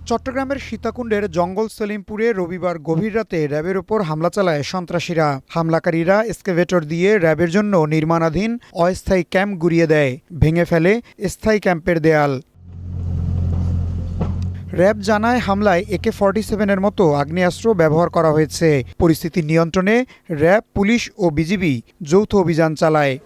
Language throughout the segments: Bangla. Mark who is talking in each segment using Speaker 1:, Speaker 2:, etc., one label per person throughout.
Speaker 1: চট্টগ্রামের সীতাকুণ্ডের জঙ্গল সলিমপুরে রবিবার গভীর রাতে র্যাবের ওপর হামলা চালায় সন্ত্রাসীরা। হামলাকারীরা এক্সকাভেটর দিয়ে র্যাবের জন্য নির্মাণাধীন অস্থায়ী ক্যাম্প গুঁড়িয়ে দেয়, ভেঙে ফেলে স্থায়ী ক্যাম্পের দেয়াল। র্যাব জানায় হামলায় AK-47-এর মতো আগ্নেয়াস্ত্র ব্যবহার করা হয়েছে। পরিস্থিতি নিয়ন্ত্রণে র্যাব, পুলিশ ও বিজিবি যৌথ অভিযান চালায়।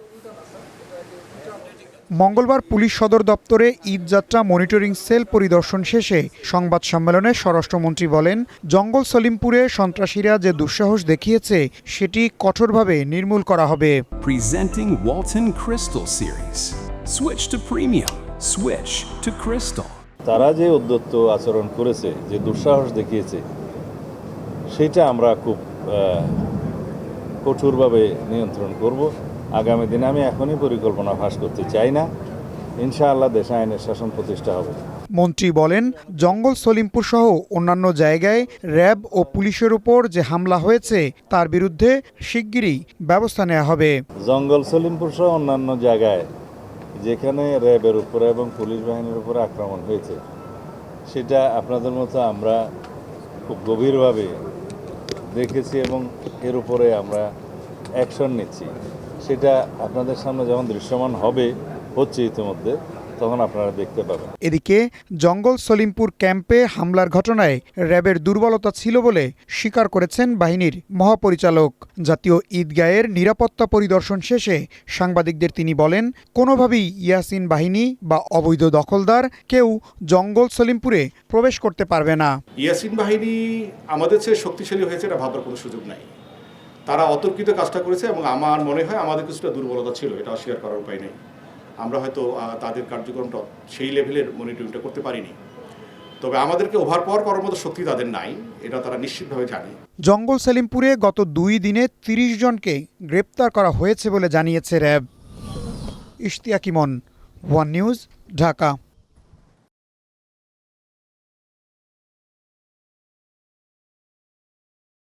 Speaker 1: মঙ্গলবার পুলিশ সদর দপ্তরে ঈদযাত্রা মনিটরিং সেল পরিদর্শন শেষে সংবাদ সম্মেলনে স্বরাষ্ট্রমন্ত্রী বলেন, জঙ্গল সলিমপুরে সন্ত্রাসীরা যে দুঃসাহস দেখিয়েছে সেটি কঠোরভাবে নির্মূল করা হবে।
Speaker 2: Presenting Walton Crystal Series. Switch to premium. Switch to Crystal.
Speaker 3: তারা যে উদ্যত আচরণ করেছে, যে দুঃসাহস দেখিয়েছে, সেটা আমরা খুব কঠোরভাবে নিয়ন্ত্রণ করব। আগামী দিনে আমি এখনই পরিকল্পনা ফাঁস করতে চাই না। ইনশাআল্লাহ দেশে আইনের শাসন প্রতিষ্ঠা হবে।
Speaker 1: মন্ত্রী বলেন, জঙ্গল সলিমপুর সহ অন্যান্য জায়গায় র্যাব ও পুলিশের উপর যে হামলা হয়েছে তার বিরুদ্ধে শিগগিরই ব্যবস্থা নেওয়া হবে।
Speaker 3: জঙ্গল সলিমপুর সহ অন্যান্য জায়গায় যেখানে র্যাবের উপরে এবং পুলিশ বাহিনীর উপরে আক্রমণ হয়েছে, সেটা আপনাদের মতো আমরা খুব গভীরভাবে দেখেছি এবং এর উপরে আমরা অ্যাকশন নিচ্ছি। সেটা আপনাদের সামনে যখন দৃশ্যমান হচ্ছে ইতিমধ্যে, তখন আপনারা দেখতে পাবেন।
Speaker 1: এদিকে জঙ্গল সলিমপুর ক্যাম্পে হামলার ঘটনায় র্যাবের দুর্বলতা ছিল বলে স্বীকার করেছেন বাহিনীর মহাপরিচালক। জাতীয় ঈদগাহের নিরাপত্তা পরিদর্শন শেষে সাংবাদিকদের তিনি বলেন, কোনোভাবেই ইয়াসিন বাহিনী বা অবৈধ দখলদার কেউ জঙ্গল সলিমপুরে প্রবেশ করতে পারবে না।
Speaker 4: ইয়াসিন বাহিনী আমাদের চেয়ে শক্তিশালী হয়েছে, এটা ভাবার কোনো সুযোগ নাই। তারা অতর্কিত কাজটা করেছে এবং আমার মনে হয় আমাদের কিছুটা দুর্বলতা ছিল, এটা অস্বীকার করার উপায় নেই। আমরা হয়তো তাদের কার্যক্রমটা সেই লেভেলের মনিটরিংটা করতে পারিনি, তবে আমাদেরকে ওভারপাওয়ার করার মতো শক্তি তাদের নাই, এটা তারা নিশ্চিতভাবে জানে।
Speaker 1: জঙ্গল সলিমপুরে গত 2 দিনে 30 জনকে গ্রেপ্তার করা হয়েছে বলে জানিয়েছে র্যাব। ইশতিয়াক ইমন, ওয়ান নিউজ, ঢাকা।